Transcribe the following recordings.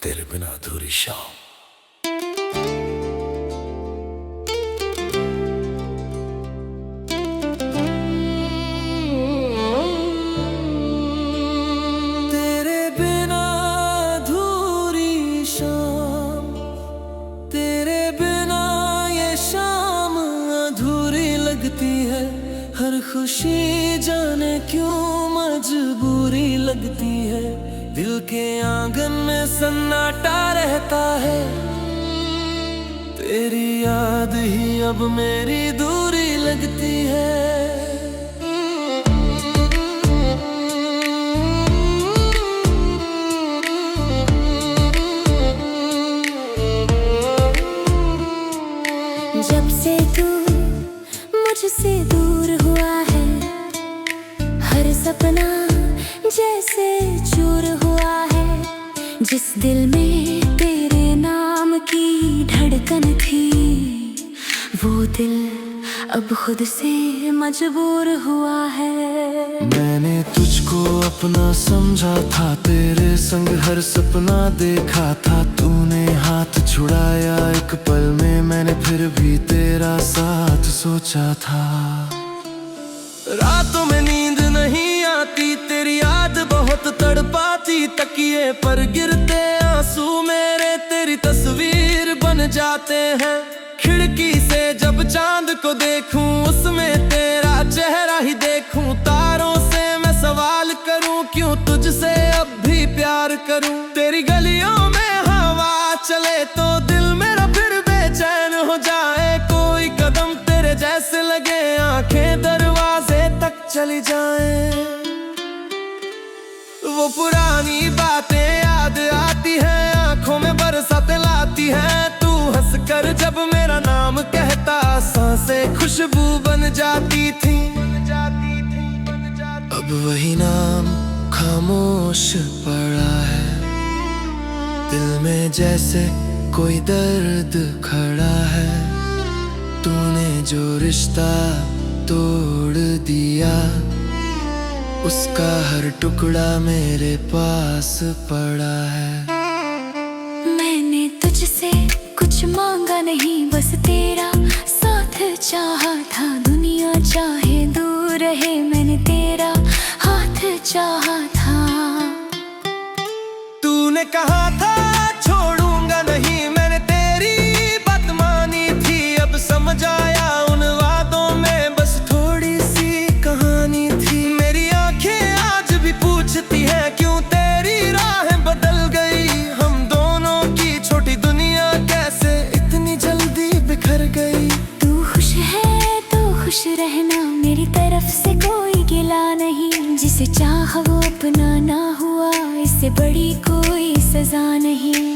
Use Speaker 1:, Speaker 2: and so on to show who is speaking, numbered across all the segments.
Speaker 1: तेरे बिना अधूरी शाम। तेरे बिना अधूरी शाम, तेरे बिना ये शाम अधूरी लगती है। हर खुशी जाने क्यों मजबूरी लगती है। दिल के आंगन में सन्नाटा रहता है। तेरी याद ही अब मेरी दूरी लगती है।
Speaker 2: जब से तू मुझसे दूर हुआ है, हर सपना जैसे चूर हुआ है। जिस दिल में तेरे नाम की धड़कन थी, वो दिल अब खुद से मजबूर हुआ है।
Speaker 1: मैंने तुझको अपना समझा था, तेरे संग हर सपना देखा था। तूने हाथ छुड़ाया एक पल में, मैंने फिर भी तेरा साथ सोचा था। रातों में नींद नहीं आती, तेरी याद बहुत तड़पाती। तकिए पर गिरते आंसू मेरे तेरी तस्वीर बन जाते हैं। खिड़की से जब चांद को देखूं, उसमें तेरा चेहरा ही देखूं। तारों से मैं सवाल करूं, क्यों तुझसे अब भी प्यार करूं। तेरी गलियों में हवा चले तो दिल मेरा फिर बेचैन हो जाए। कोई कदम तेरे जैसे लगे, आंखें दरवाजे तक चली जाएं। वो पुरानी बातें याद आती हैं, आंखों में बरसातें लाती हैं। तू हंस कर जब मेरा नाम कहता, सांसें खुशबू बन जाती थी। अब वही नाम खामोश पड़ा है, दिल में जैसे कोई दर्द खड़ा है। तूने जो रिश्ता तोड़ दिया, उसका हर टुकड़ा मेरे पास पड़ा है।
Speaker 2: मैंने तुझसे कुछ मांगा नहीं, बस तेरा साथ चाहा था। दुनिया चाहे दूर रहे, मैंने तेरा हाथ चाहा था।
Speaker 1: तूने कहा था छोड़ूंगा नहीं, मैंने तेरी बात मानी थी। अब समझ आया उन वादों में बस थोड़ी सी कहानी थी। मेरी आंखें आज भी पूछती हैं, क्यों तेरी राहें बदल गई। हम दोनों की छोटी दुनिया कैसे इतनी जल्दी बिखर गई।
Speaker 2: तू खुश है तो खुश रहना, मेरी तरफ से कोई गिला नहीं। जिसे चाह वो अपना ना हुआ, इससे बड़ी कोई सजा नहीं।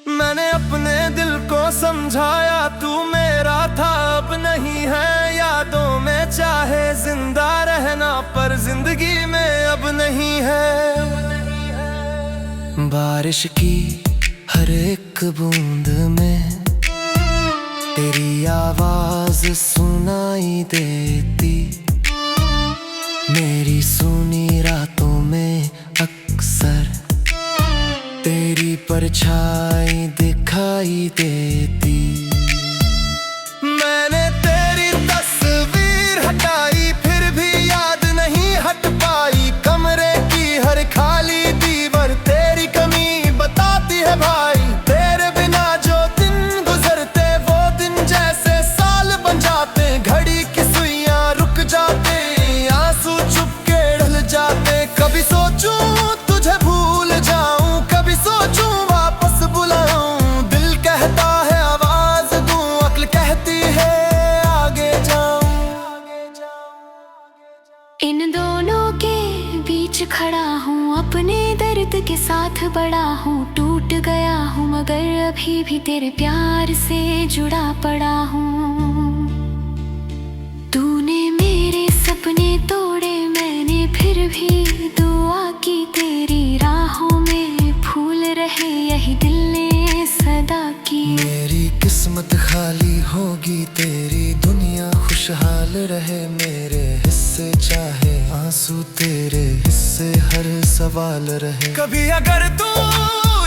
Speaker 1: मैंने अपने दिल को समझाया, तू मेरा था अब नहीं है। यादों में चाहे जिंदा रहना, पर जिंदगी में अब नहीं है। बारिश की हर एक बूंद में तेरी आवाज सुनाई देती। मेरी सुनी रातों में अक्सर तेरी परछाई दिखाई देती। मैंने तेरी तस्वीर हटाई, फिर भी याद नहीं हट पाई। कमरे की हर खाली दीवार तेरी कमी बताती है भाई। तेरे बिना जो दिन गुजरते, वो दिन जैसे साल बन जाते। घड़ी की सुइयां रुक जाते, आंसू चुपके ढल जाते। कभी सोचूं तुझे भूल जाऊं, कभी सोचूं वापस बुलाऊं। दिल कहता है आवाज दूं, अक्ल कहती है आगे जाऊं।
Speaker 2: इन दोनों के बीच खड़ा हूँ, अपने दर्द के साथ बड़ा हूँ। टूट गया हूँ मगर अभी भी तेरे प्यार से जुड़ा पड़ा हूँ। तूने मेरे सपने तोड़े, मैंने फिर भी दुआ की। तेरी राहों में फूल रहे, यही दिल ने सदा की।
Speaker 1: मेरी किस्मत खाली होगी, तेरी दुनिया खुश खुशहाल रहे मेरे हिस्से, चाहे आंसू तेरे हिस्से, हर सवाल रहे। कभी अगर तू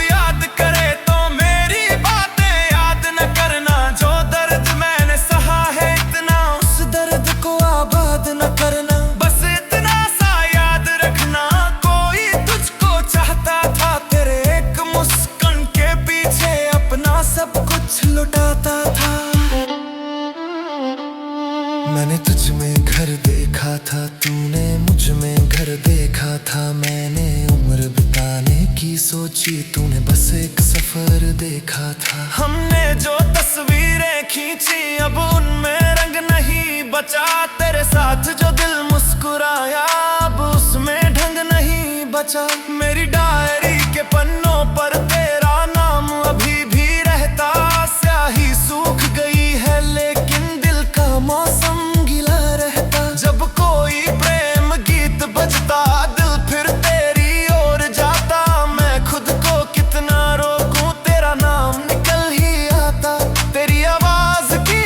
Speaker 1: याद करे तो मेरी बातें याद न करना, जो दर्द मैंने सहा है इतना उस दर्द को आबाद न करना। बस इतना सा याद रखना, कोई तुझको चाहता था, तेरे एक मुस्कान के पीछे अपना सब कुछ लुटाता था। मैंने तुझ में घर देखा था, तूने मुझ में घर देखा था। मैंने उम्र बिताने की सोची, तूने बस एक सफर देखा था। हमने जो तस्वीरें खींची अब उनमें रंग नहीं बचा, तेरे साथ जो दिल मुस्कुराया अब उसमें ढंग नहीं बचा। मेरी डायरी के पन्नों पर तेरा नाम अभी भी रहता, स्याही सूख गई है लेकिन दिल का मौसम जब कोई प्रेम गीत बजता दिल फिर तेरी ओर जाता। मैं खुद को कितना रोकूं तेरा नाम निकल ही आता। तेरी आवाज की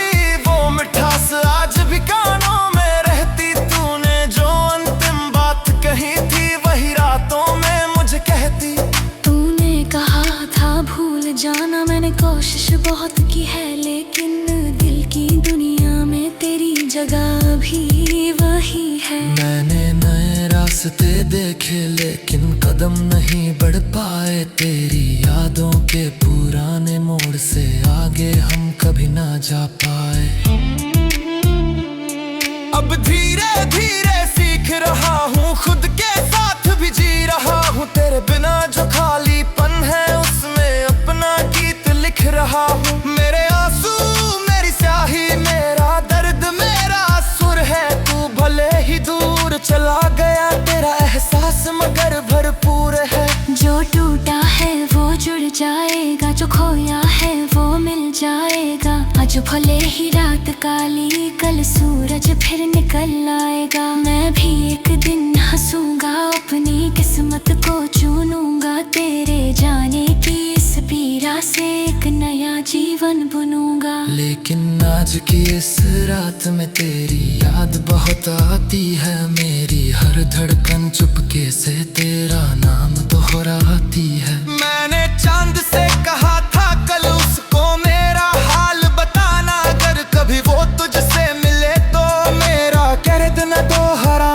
Speaker 1: वो मिठास आज भी कानों में रहती, तूने जो अंतिम बात कही थी वही रातों में मुझे कहती।
Speaker 2: तूने कहा था भूल जाना, मैंने कोशिश बहुत की है लेकिन दिल की दुनिया में तेरी जगह भी वही है।
Speaker 1: मैंने नए रास्ते देखे लेकिन कदम नहीं बढ़ पाए, तेरी यादों के पुराने मोड़ से आगे हम कभी ना जा पाए। अब धीरे धीरे सीख रहा हूँ, खुद के साथ भी जी रहा हूँ। तेरे बिना जो खालीपन है उसमें अपना गीत लिख रहा हूँ। मेरे आंसू मेरी स्याही मेरा दर्द मेरा सुर है, तू भले ही दूर चला गया तेरा एहसास मगर भरपूर है।
Speaker 2: जो टूटा है वो जुड़ जाएगा, जो खोया है वो मिल जाएगा। आज भले ही रात काली कल सूरज फिर निकल आएगा। मैं भी एक दिन हंसूंगा, अपनी किस्मत को चुनूंगा, तेरे जाने की इस पीड़ा से एक नया जीवन बुनूंगा।
Speaker 1: लेकिन आज की इस रात में तेरी याद बहुत आती है, मेरी हर धड़कन चुपके से तेरा नाम दोहराती है। मैंने चांद से कहा था कल उसको मेरा हाल बताना, अगर कभी वो तुझसे मिले तो मेरा कह देना दोहरा।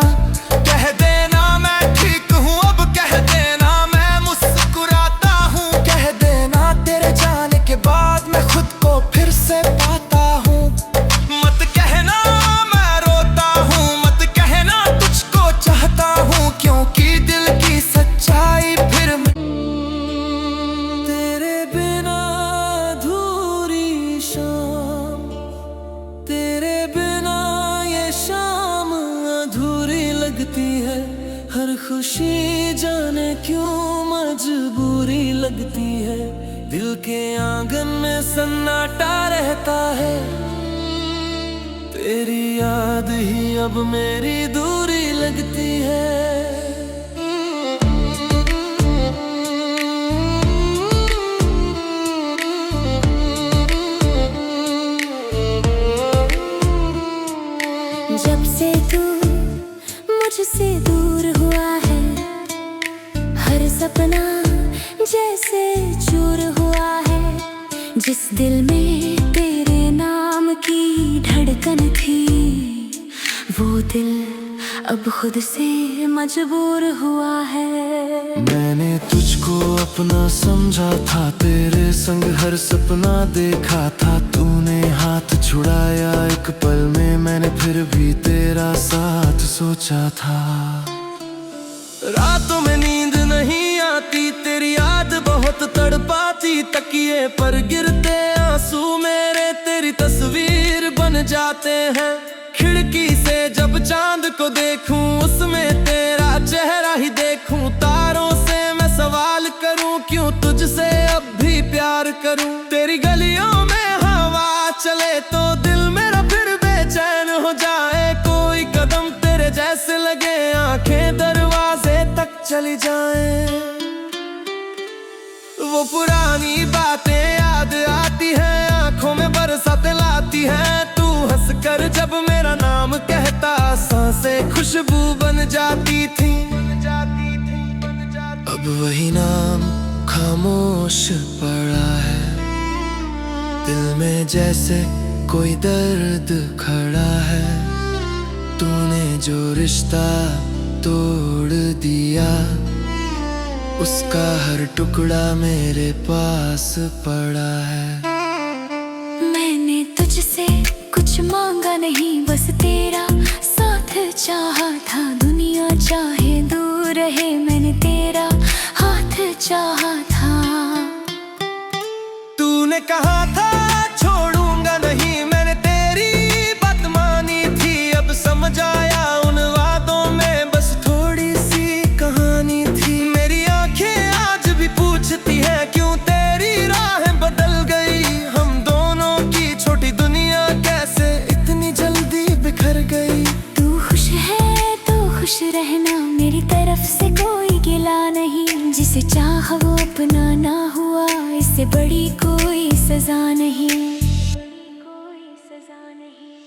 Speaker 1: कह देना मैं ठीक हूँ, अब कह देना मैं मुस्कुराता हूँ, कह देना तेरे जाने के बाद मैं खुद को फिर से पाता हूँ। मत कहना मैं रोता हूँ, मत कहना तुझको चाहता हूँ, क्योंकि दिल की सच्चाई फिर तेरे बिना अधूरी शाम, तेरे बिना ये शाम अधूरी लगती है। हर खुशी जाने क्यों मजबूरी लगती है, दिल के आंगन में सन्नाटा रहता है। तेरी याद ही अब मेरी दूरी लगती है।
Speaker 2: जब से तू मुझसे दूर हुआ है, हर सपना जैसे चूर हुआ है। जिस दिल में तेरे नाम की धड़कन थी, वो दिल अब खुद से मजबूर हुआ है।
Speaker 1: मैंने तुझको अपना समझा था, तेरे संग हर सपना देखा था। तूने हाथ छुड़ाया एक पल में, मैंने फिर भी तेरा साथ सोचा था। रातों में नींद नहीं आती, तेरी याद बहुत तड़पाती। तकिए पर गिरते आंसू मेरे तेरी तस्वीर बन जाते हैं। खिड़की से जब चांद को देखूं, उसमें तेरा चेहरा ही देखूं। तारों से मैं सवाल करूं, क्यों तुझसे अब भी प्यार करूं। तेरी गलियों में हवा चले तो दिल मेरा फिर बेचैन हो जाए। कोई कदम तेरे जैसे लगे, आंखें दरवाजे तक चली जाएं। वो पुरानी बातें याद आती हैं, आंखों में बरसातें लाती हैं। तू हंस हंस कर जब मेरा नाम कहता, सांसें खुशबू बन जाती थी। अब वही नाम खामोश पड़ा है, दिल में जैसे कोई दर्द खड़ा है। तूने जो रिश्ता तोड़ दिया, उसका हर टुकड़ा मेरे पास पड़ा है।
Speaker 2: मैंने तुझसे कुछ मांगा नहीं, बस तेरा साथ चाहा था। दुनिया चाहे दूर रहे, मैंने तेरा हाथ चाहा था।
Speaker 1: तूने कहा था छोड़ूंगा नहीं, मैंने तेरी बात मानी थी। अब समझ आया उन वादों में बस थोड़ी सी कहानी थी। मेरी आंखें आज भी पूछती हैं, क्यों तेरी राहें बदल गई। हम दोनों की छोटी दुनिया कैसे इतनी जल्दी बिखर गई।
Speaker 2: तू खुश है तो खुश रहना, मेरी तरफ से कोई गिला नहीं। जिसे चाह वो अपना ना हुआ, इससे बड़ी कोई सजा नहीं।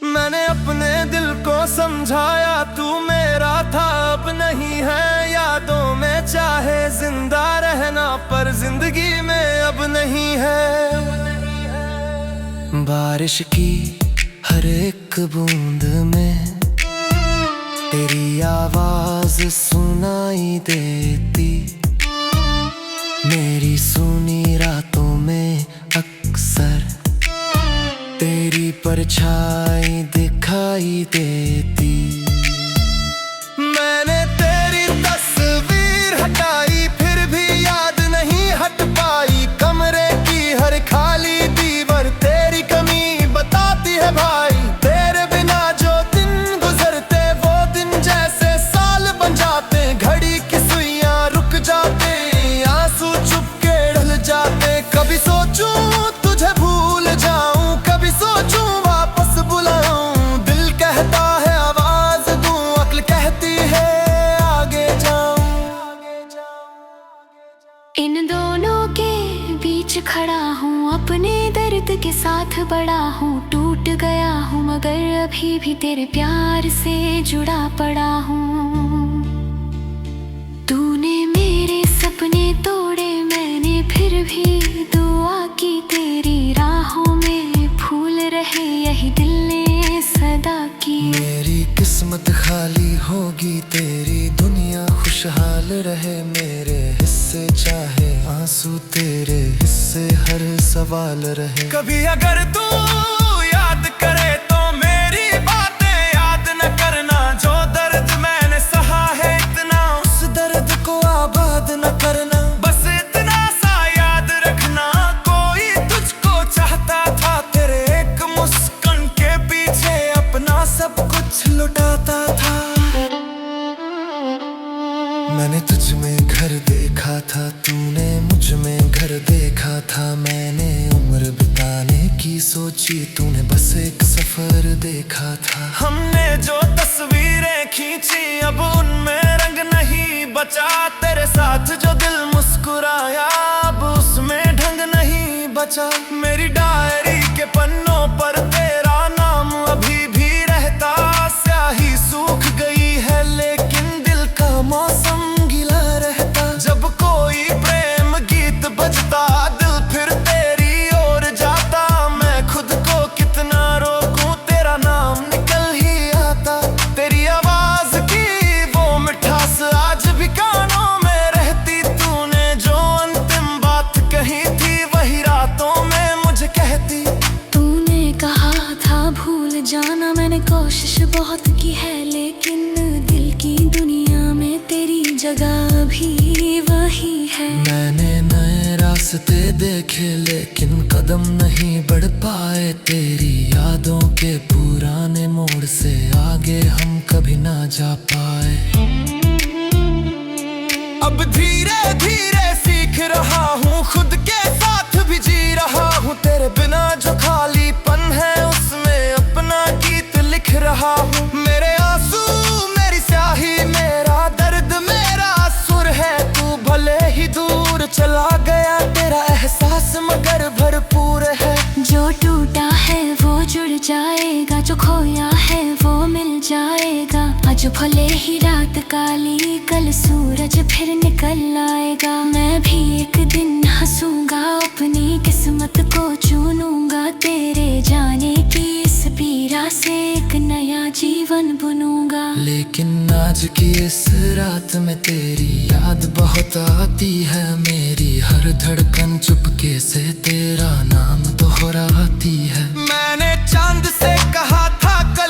Speaker 1: मैंने अपने दिल को समझाया, तू मेरा था अब नहीं है। यादों में चाहे जिंदा रहना, पर जिंदगी में अब नहीं है। बारिश की हर एक बूंद में तेरी आवाज सुनाई देती। मेरी सुनी रातों में अक्सर तेरी परछाई दिखाई देती। मैंने तेरी तस्वीर हटाई, फिर भी याद नहीं हट पाई। कमरे की हर खाली दीवार तेरी कमी बताती है भाई। तेरे बिना जो दिन गुजरते, वो दिन जैसे साल बन जाते। घड़ी की सुइयां रुक जाते, आंसू चुपके ढल जाते। कभी सोचूं तुझे भूल जाऊं, कभी सोचूं वापस बुलाऊं। दिल कहता है आवाज दूं, अक्ल कहती है आगे जाऊं।
Speaker 2: इन दोनों के बीच खड़ा हूँ, अपने दर्द के साथ बड़ा हूँ। टूट गया हूँ मगर अभी भी तेरे प्यार से जुड़ा पड़ा हूँ। तूने मेरे सपने तोड़े, मैंने फिर भी दुआ की। तेरी राहों में फूल रहे, यही दिल ने सदा की।
Speaker 1: मेरी किस्मत खाली होगी, तेरी दुनिया खुशहाल रहे। मेरे हिस्से चाहे आंसू, तेरे हिस्से हर सवाल रहे। कभी अगर तू याद करे तो मेरी बातें याद न करना। जो दर्द मैंने सहा है इतना, उस दर्द को आबाद न करना। बस इतना सा याद रखना, कोई तुझको चाहता था। तेरे एक मुस्कान के पीछे अपना सब कुछ लुटाता था। मैंने तुझ में घर देखा था, तूने मुझ में घर देखा था। मैंने उम्र बिताने की सोची, तूने बस एक सफर देखा था। हमने जो तस्वीरें खींची, अब उनमें रंग नहीं बचा। तेरे साथ जो दिल मुस्कुराया, अब उसमें ढंग नहीं बचा। मेरी डायरी के पन्नों पर तेरा नाम अभी भी रहता। स्याही सूख गई है लेकिन दिल का मौसम गीला रहता। जब कोई प्रेम गीत बजता, दिल फिर तेरी ओर जाता। मैं खुद को कितना रोकूं, तेरा नाम निकल ही आता। तेरी आवाज की वो मिठास आज भी कानों में रहती। तूने जो अंतिम बात कही थी, वही रातों में मुझे कहती।
Speaker 2: तूने कहा था भूल जाना, मैंने कोशिश बहुत की है। लेकिन दिल की दुनिया में तेरी जगह भी वही है।
Speaker 1: मैंने नए रास्ते देखे लेकिन कदम नहीं बढ़ पाए। तेरी यादों के पुराने मोड़ से आगे हम कभी ना जा पाए। अब धीरे धीरे सीख रहा हूँ, खुद के साथ भी जी रहा हूँ। तेरे बिना जो खालीपन है, उसमें अपना गीत लिख रहा हूँ। मेरे आंसू मेरी स्याही, मेरा दर्द मेरा सुर है। तू भले ही दूर चला गया, तेरा एहसास मगर भरपूर है।
Speaker 2: जो टूटा है वो जुड़ जाएगा, जो खो
Speaker 1: आज की इस रात में तेरी याद बहुत आती है मेरी, हर धड़कन चुपके से तेरा नाम दोहराती है। मैंने चांद से कहा था कल